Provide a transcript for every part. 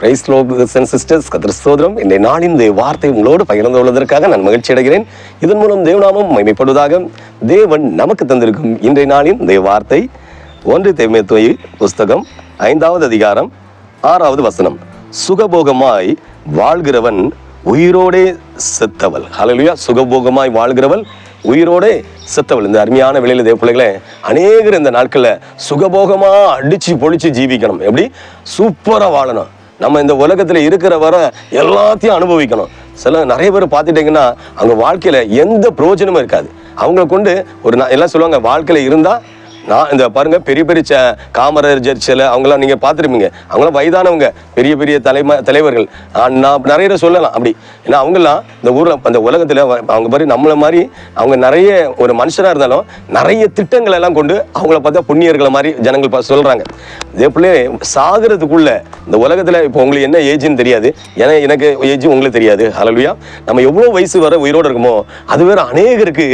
Praise the Lord brothers and sisters. கர்த்தர் ஸ்தோத்திரம். இந்த நாளின் இந்த வார்த்தை உங்களோடு பகிர்ந்து கொள்வதற்காக நான் மகிழ்ச்சி அடைகிறேன். இதன் மூலம் தேவநாமம் மகிமைப்படுவதாக. தேவன் நமக்கு தந்திருக்கும் இன்றைய நாளின் இந்த வார்த்தை 1 தீமோத்தேயு புஸ்தகம் 5வது அதிகாரம் 6வது வசனம். சுகபோகமாய் வாழ்கிறவன் உயிரோடே செத்தவள். ஹல்லேலூயா. சுகபோகமாய் வாழ்கிறவள் உயிரோடே செத்தவள். இந்த அருமையான வெளியில தேவ பிள்ளைகளே, அநேகர் இந்த நாட்களில் சுகபோகமா அடிச்சு பொழிச்சு ஜீவிக்கணும். எப்படி சூப்பரா வாழணும். நம்ம இந்த உலகத்துல இருக்கிற வர எல்லாத்தையும் அனுபவிக்கணும். நிறைய பேர் பார்த்துட்டீங்கன்னா அவங்க வாழ்க்கையில எந்த பிரயோஜனமும் இருக்காது. அவங்களை கொண்டு எல்லாம் சொல்லுவாங்க, வாழ்க்கையில இருந்தா நான் இந்த பாருங்க, பெரிய பெரிய காமராஜர் சர்ச்சில் அவங்களாம் நீங்கள் பார்த்துருப்பீங்க. அவங்களாம் வயதானவங்க, பெரிய பெரிய தலைவர்கள். நான் நிறைய சொல்லலாம் அப்படி. ஏன்னா அவங்கெல்லாம் இந்த ஊரில் அந்த உலகத்தில் அவங்க மாதிரி நம்மளை மாதிரி அவங்க நிறைய ஒரு மனுஷனாக இருந்தாலும் நிறைய திட்டங்கள் எல்லாம் கொண்டு அவங்கள பார்த்தா புண்ணியர்களை மாதிரி ஜனங்கள் சொல்கிறாங்க. இதே போல சாகிறதுக்குள்ள இந்த உலகத்தில் இப்போ உங்களுக்கு என்ன ஏஜ்னு தெரியாது, ஏன்னா எனக்கு ஏஜ் உங்களுக்கு தெரியாது. ஹல்லேலூயா. நம்ம எவ்வளோ வயசு வர உயிரோடு இருக்குமோ அது வேற அநேகருக்கு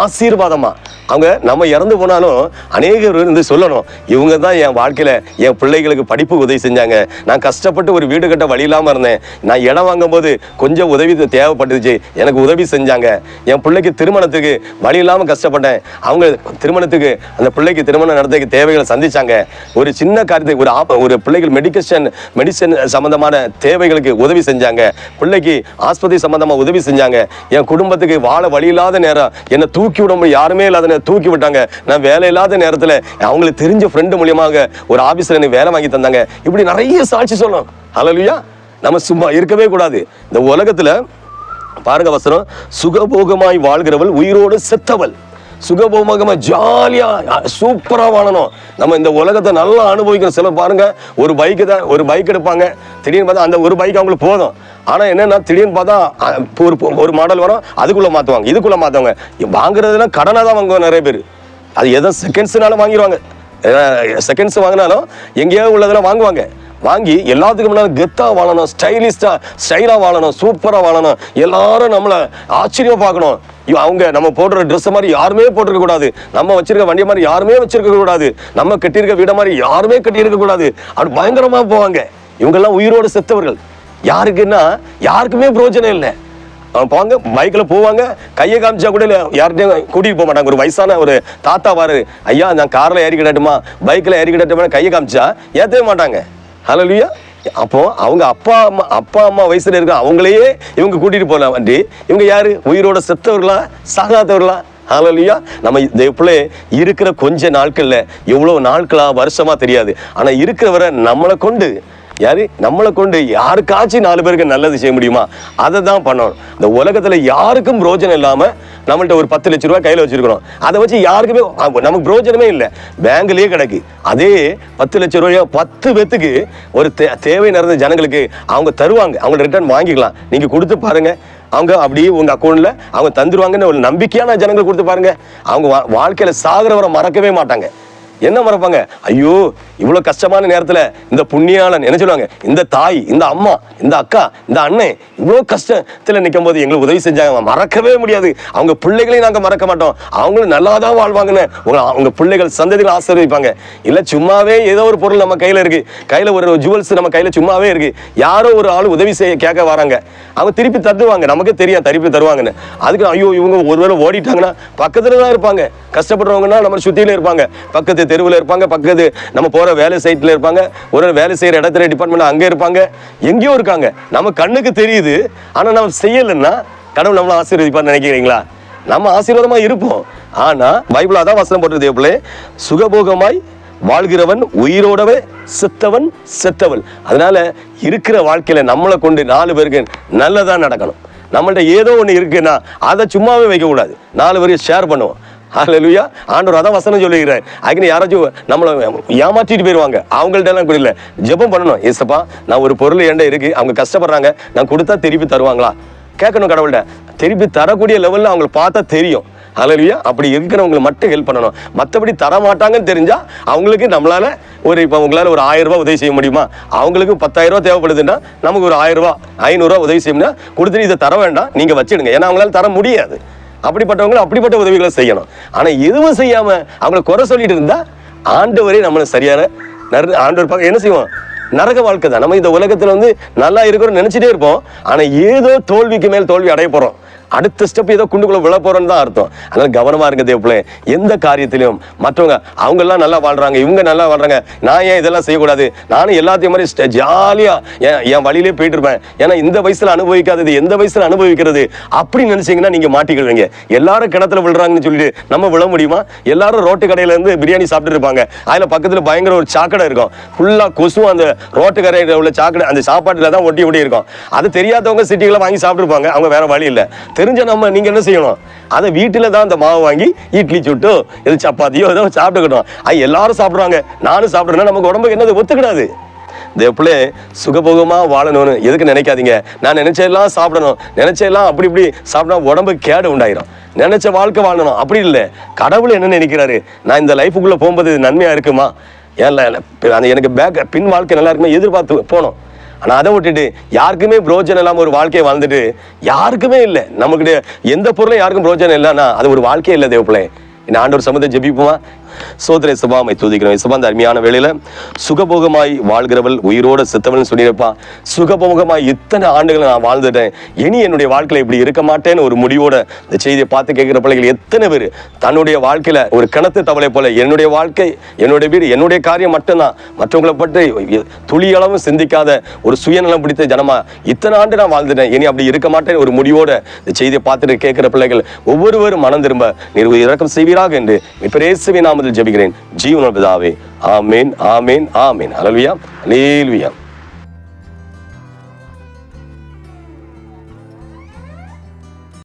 ஆசீர்வாதமா. அவங்க நம்ம இறந்து போனாலும் அநேகர் இருந்து சொல்லணும், இவங்க தான் என் வாழ்க்கையில என் பிள்ளைகளுக்கு படிப்பு உதவி செஞ்சாங்க. நான் கஷ்டப்பட்டு ஒரு வீடு கட்ட வழி இல்லாமல் இருந்தேன், நான் இடம் வாங்கும் போது கொஞ்சம் உதவி தேவைப்பட்டுச்சு, எனக்கு உதவி செஞ்சாங்க. என் பிள்ளைக்கு திருமணத்துக்கு வழி இல்லாமல் கஷ்டப்பட்டேன், அவங்க திருமணத்துக்கு அந்த பிள்ளைக்கு திருமணம் நடத்துக்கு தேவைகளை சந்திச்சாங்க. ஒரு சின்ன காரியத்துக்கு ஒரு பிள்ளைகள் மெடிசன் சம்பந்தமான தேவைகளுக்கு உதவி செஞ்சாங்க, பிள்ளைக்கு ஆஸ்பத்திரி சம்பந்தமா உதவி செஞ்சாங்க. என் குடும்பத்துக்கு வாழ வழி இல்லாத நேரம் என்னை தூக்கி விட முடியும், யாருமே இல்லாத தூக்கி விட்டாங்க. நான் வேலை இல்லாத நேரத்தில் அவங்களுக்கு தெரிஞ்ச ஃப்ரெண்டு மூலியமாக ஒரு ஆபீஸ்ல எனக்கு வேலை வாங்கி தந்தாங்க. இப்படி நிறைய சாட்சி சொல்லணும். ஹல்லேலூயா. நம்ம சும்மா இருக்கவே கூடாது. இந்த உலகத்துல பாருங்க வசனம், சுகபோகமாய் வாழ்கிறவள் உயிரோடு செத்தவள். சுகபோகமா ஜாலியா சூப்பரா வாழணும். நம்ம இந்த உலகத்தை நல்லா அனுபவிக்கணும். சிலர் பாருங்க, ஒரு பைக் எடுப்பாங்க, திடீர்னு பார்த்தா அந்த ஒரு பைக் அவங்களுக்கு போதும். ஆனா என்னன்னா திடீர்னு பார்த்தா ஒரு மாடல் வரும், அதுக்குள்ள மாத்துவாங்க, இதுக்குள்ள மாத்துவாங்க. வாங்குறதுலாம் கடனா தான் வாங்குவாங்க நிறைய பேர். அது எதோ செகண்ட்ஸ்னால வாங்கிடுவாங்க. செகண்ட்ஸ் வாங்கினாலும் எங்கேயோ உள்ளதெல்லாம் வாங்குவாங்க. வாங்கி எல்லாத்துக்கும் முன்னாடி கெத்தா வாழணும், ஸ்டைலா வாழணும், சூப்பரா வாழணும், எல்லாரும் நம்மளை ஆச்சரியம் பார்க்கணும். அவங்க நம்ம போடுற ட்ரெஸ் மாதிரி யாருமே போட்டிருக்க கூடாது, நம்ம வச்சிருக்க வண்டிய மாதிரி யாருமே வச்சிருக்க கூடாது, நம்ம கட்டியிருக்க வீட மாதிரி யாருமே கட்டியிருக்க கூடாது. அப்படி பயங்கரமா போவாங்க. இவங்கெல்லாம் உயிரோடு செத்தவர்கள். யாருக்குன்னா யாருக்குமே பிரயோஜனம் இல்லை. போவாங்க, பைக்ல போவாங்க, கையை காமிச்சா கூட யார்கிட்டையும் கூட்டிட்டு போக மாட்டாங்க. ஒரு வயசான ஒரு தாத்தா வாரு, ஐயா நான் கார்ல ஏறிக்கிடட்டுமா பைக்ல ஏறிக்கிடட்டுமா கையை காமிச்சா ஏற்றவே மாட்டாங்க. ஹல்லேலூயா. அப்போ அவங்க அப்பா அம்மா வயசுல இருக்க அவங்களையே இவங்க கூட்டிட்டு போகலாம் வண்டி. இவங்க யாரு? உயிரோட செத்தவர்களா சாகாதவர்களா? ஹல்லேலூயா. நம்ம இதேபோல இருக்கிற கொஞ்ச நாட்கள்ல எவ்வளவு நாட்களா வருஷமா தெரியாது, ஆனா இருக்கிறவரை நம்மளை கொண்டு யாருக்காச்சும் 4 பேருக்கு நல்லது செய்ய முடியுமா? அதை தான் பண்ணணும். இந்த உலகத்துல யாருக்கும் பிரோஜனம் இல்லாம நம்மள்ட்ட ஒரு 10 லட்சம் ரூபாய் கையில வச்சிருக்கிறோம், அதை வச்சு யாருக்குமே நமக்கு பிரோஜனமே இல்லை, பேங்க்லயே கிடக்கு. அதே 10 லட்சம் ரூபாய் 10 பேத்துக்கு ஒரு தேவை நிறைந்த ஜனங்களுக்கு அவங்க தருவாங்க, அவங்க ரிட்டர்ன் வாங்கிக்கலாம். நீங்க கொடுத்து பாருங்க, அவங்க அப்படியே உங்க அக்கௌண்ட்ல அவங்க தந்துருவாங்கன்னு ஒரு நம்பிக்கையான ஜனங்கள் கொடுத்து பாருங்க. அவங்க வாழ்க்கையில சாகுறவரை மறக்கவே மாட்டாங்க. என்ன மறப்பாங்க? ஐயோ இவ்வளவு கஷ்டமான நேரத்துல இந்த புண்ணியாளன் என்ன சொல்லுவாங்க, இந்த தாய், இந்த அம்மா, இந்த அக்கா, இந்த அண்ணன் இவ்வளவு கஷ்டத்துல நிற்கும் போது எங்களுக்கு உதவி செஞ்சாங்க, மறக்கவே முடியாது. அவங்க பிள்ளைகளையும் நாங்க மறக்க மாட்டோம், அவங்களும் நல்லாதான் வாழ்வாங்கன்னு அவங்க பிள்ளைகள் சந்ததிகள் ஆசீர்வதிப்பாங்க. இல்ல சும்மாவே ஏதோ ஒரு பொருள் நம்ம கையில இருக்கு, கையில ஒரு ஜுவல்ஸ் நம்ம கையில சும்மாவே இருக்கு, யாரோ ஒரு ஆள் உதவி செய்ய கேட்க வராங்க, அவங்க திருப்பி தருவாங்க, நமக்கே தெரியும் திருப்பி தருவாங்கன்னு. அதுக்கு ஐயோ இவங்க ஒருவேளை ஓடிட்டாங்கன்னா பக்கத்துலதான் இருப்பாங்க, கஷ்டப்படுறவங்கன்னா நம்ம சுத்தியில இருப்பாங்க, பக்கத்து தெருவில் இருப்பாங்க, பக்கத்து நம்ம போற வேலை சைட்ல இருப்பாங்க, ஒரு வேலை செய்யற இடத்துல டிபார்ட்மெண்ட் அங்க இருப்பாங்க, எங்கேயோ இருக்காங்க. நம்ம கண்ணுக்கு தெரியுது, ஆனா நம்ம செய்யலைன்னா கடவுள் நம்மள ஆசீர்வதிப்பான்னு நினைக்கிறீங்களா? நம்ம ஆசீர்வாதமா இருப்போம். ஆனா பைபிள் அதான் வசனம் போட்டிருந்தே போல, சுகபோகமாய் வாழ்கிறவன் உயிரோடவே செத்தவள். அதனால இருக்கிற வாழ்க்கையில நம்மளை கொண்டு 4 பேருக்கு நல்லதா நடக்கணும். நம்மள்ட்ட ஏதோ ஒண்ணு இருக்குன்னா அதை சும்மாவே வைக்க கூடாது, 4 பேருக்கு ஷேர் பண்ணுவோம். ஹல்லேலூயா. ஆண்டவர் அதான் வசனம் சொல்லுகிறார். அதுக்குன்னு யாராச்சும் நம்மளை ஏமாற்றிட்டு போயிடுவாங்க, அவங்கள்ட்ட எல்லாம் கூட இல்லை, ஜெபம் பண்ணணும். ஏசப்பா நான் ஒரு பொருள் என்கிட்ட இருக்கு, அவங்க கஷ்டப்படுறாங்க, நான் கொடுத்தா திருப்பி தருவாங்களா கேட்கணும் கடவுள்கிட்ட. திருப்பி தரக்கூடிய லெவல்ல அவங்களை பார்த்தா தெரியும். ஹல்லேலூயா. அப்படி இருக்கிறவங்களுக்கு மட்டும் ஹெல்ப் பண்ணணும். மற்றபடி தரமாட்டாங்கன்னு தெரிஞ்சா அவங்களுக்கு நம்மளால இப்போ உங்களால ஒரு 1000 ரூபாய் உதவி செய்ய முடியுமா? அவங்களுக்கு 10,000 ரூபாய் தேவைப்படுதுன்னா நமக்கு ஒரு 1000 ரூபாய் 500 ரூபாய் உதவி செய்யணும்னா கொடுத்துட்டு இதை தர வேண்டாம், நீங்க வச்சிடுங்க, ஏன்னா அவங்களால தர முடியாது. அப்படிப்பட்டவங்களும் அப்படிப்பட்ட உதவிகளை செய்யணும். ஆனா எதுவும் செய்யாம அவங்களை குறை சொல்லிட்டு இருந்தா ஆண்டவரே நம்மளை சரியான ஆண்டவர் என்ன செய்வோம், நரக வாழ்க்கை தான். நம்ம இந்த உலகத்துல வந்து நல்லா இருக்கிறோம் நினைச்சிட்டே இருப்போம், ஆனா ஏதோ தோல்விக்கு மேல் தோல்வி அடைய போறோம். அடுத்த ஸ்டெப் ஏதோ குண்டுக்குள்ள விழ போறோன்னு தான் அர்த்தம். அதனால கவனமா இருங்க தேவப்பிள்ளை. எந்த காரியத்திலும் மற்றவங்க அவங்க எல்லாம் நல்லா வாழ்றாங்க, இவங்க நல்லா வாழ்றாங்க, நான் ஏன் இதெல்லாம் செய்யக்கூடாது, நானும் எல்லாத்தையும் மாதிரி ஜாலியா என் வழியிலே போயிட்டு இருப்பேன், ஏன்னா இந்த வயசுல அனுபவிக்காதது எந்த வயசுல அனுபவிக்கிறது அப்படின்னு நினைச்சீங்கன்னா நீங்க மாட்டிக்கிடுவீங்க. எல்லாரும் கிணத்துல விழுறாங்கன்னு சொல்லிட்டு நம்ம விழ முடியுமா? எல்லாரும் ரோட்டு கடையில இருந்து பிரியாணி சாப்பிட்டு இருப்பாங்க, அதுல பக்கத்துல பயங்கர ஒரு சாக்கடை இருக்கும், ஃபுல்லா கொசுவும் அந்த ரோட்டு கடையில உள்ள சாக்கடை அந்த சாப்பாட்டுல தான் ஒட்டி ஒட்டி இருக்கும். அது தெரியாதவங்க சிட்டிகளை வாங்கி சாப்பிட்டுருப்பாங்க, அவங்க வேற வழி இல்லை. தெரிஞ்ச நம்ம நீங்க என்ன செய்யணும், அதை வீட்டுல தான் அந்த மாவு வாங்கி இட்லி சுட்டு எது சப்பாத்தியோ ஏதோ சாப்பிட்டுக்கணும். எல்லாரும் சாப்பிடுறாங்க, நானும் சாப்பிடுறேன்னா நமக்கு உடம்புக்கு என்னது ஒத்துக்கிடாது. தேவப்பிள்ளை சுகபோகமா வாழணும்னு எதுக்கு நினைக்காதீங்க. நான் நினைச்செல்லாம் சாப்பிடணும், நினைச்செல்லாம் அப்படி இப்படி சாப்பிட்டா உடம்புக்கு கேடு உண்டாயிரும். நினைச்ச வாழ்க்கை வாழணும் அப்படி இல்லை. கடவுள் என்ன நினைக்கிறாரு, நான் இந்த லைஃபுக்குள்ள போகும்போது நன்மையா இருக்குமா, ஏன் எனக்கு பின் வாழ்க்கை நல்லா இருக்குமே எதிர்பார்த்து போனோம். ஆனா அதை விட்டுட்டு யாருக்குமே பிரோஜனம் இல்லாம ஒரு வாழ்க்கையை வாழ்ந்துட்டு யாருக்குமே இல்லை, நமக்கு எந்த பொருளும் யாருக்கும் பிரோஜனம் இல்லைன்னா அது ஒரு வாழ்க்கையே இல்லை. தேவப்பிள்ளை இந்த ஆண்டவர் சமூகத்தை ஜெபிப்போமா? சோதரை சுபாமை துதிக்கிறோம். சுபா அந்த அருமையான வேளையில சுகபோகமாய் வாழ்கிறவள் உயிரோட செத்தவள்னு சொல்லியிருப்பா. சுகபோகமாய் இத்தனை ஆண்டுகளை நான் வாழ்ந்துட்டேன், இனி என்னுடைய வாழ்க்கையில இப்படி இருக்க மாட்டேன்னு ஒரு முடிவோட இந்த செய்தியை பார்த்து கேட்கிற பிள்ளைகள் எத்தனை பேர் தன்னுடைய வாழ்க்கையில ஒரு கிணத்து தவளை போல என்னுடைய வாழ்க்கை என்னுடைய வீடு என்னுடைய காரியம் மட்டும்தான், மற்றவங்களை பற்றி துளி அளவும் சிந்திக்காத ஒரு சுயநலம் பிடித்த ஜனமா இத்தனை ஆண்டு நான் வாழ்ந்துட்டேன், இனி அப்படி இருக்க மாட்டேன்னு ஒரு முடிவோட இந்த செய்தியை பார்த்துட்டு கேட்கிற பிள்ளைகள் ஒவ்வொருவரும் மனம் திரும்ப நீர் இரக்கம் செய்வீராக என்று இயேசுவின் நாமத்தில் ஜெபிக்கிறேன் ஜீவனுள்ள பிதாவே. ஆமேன் ஆமேன் ஆமேன். அல்லேலூயா அல்லேலூயா.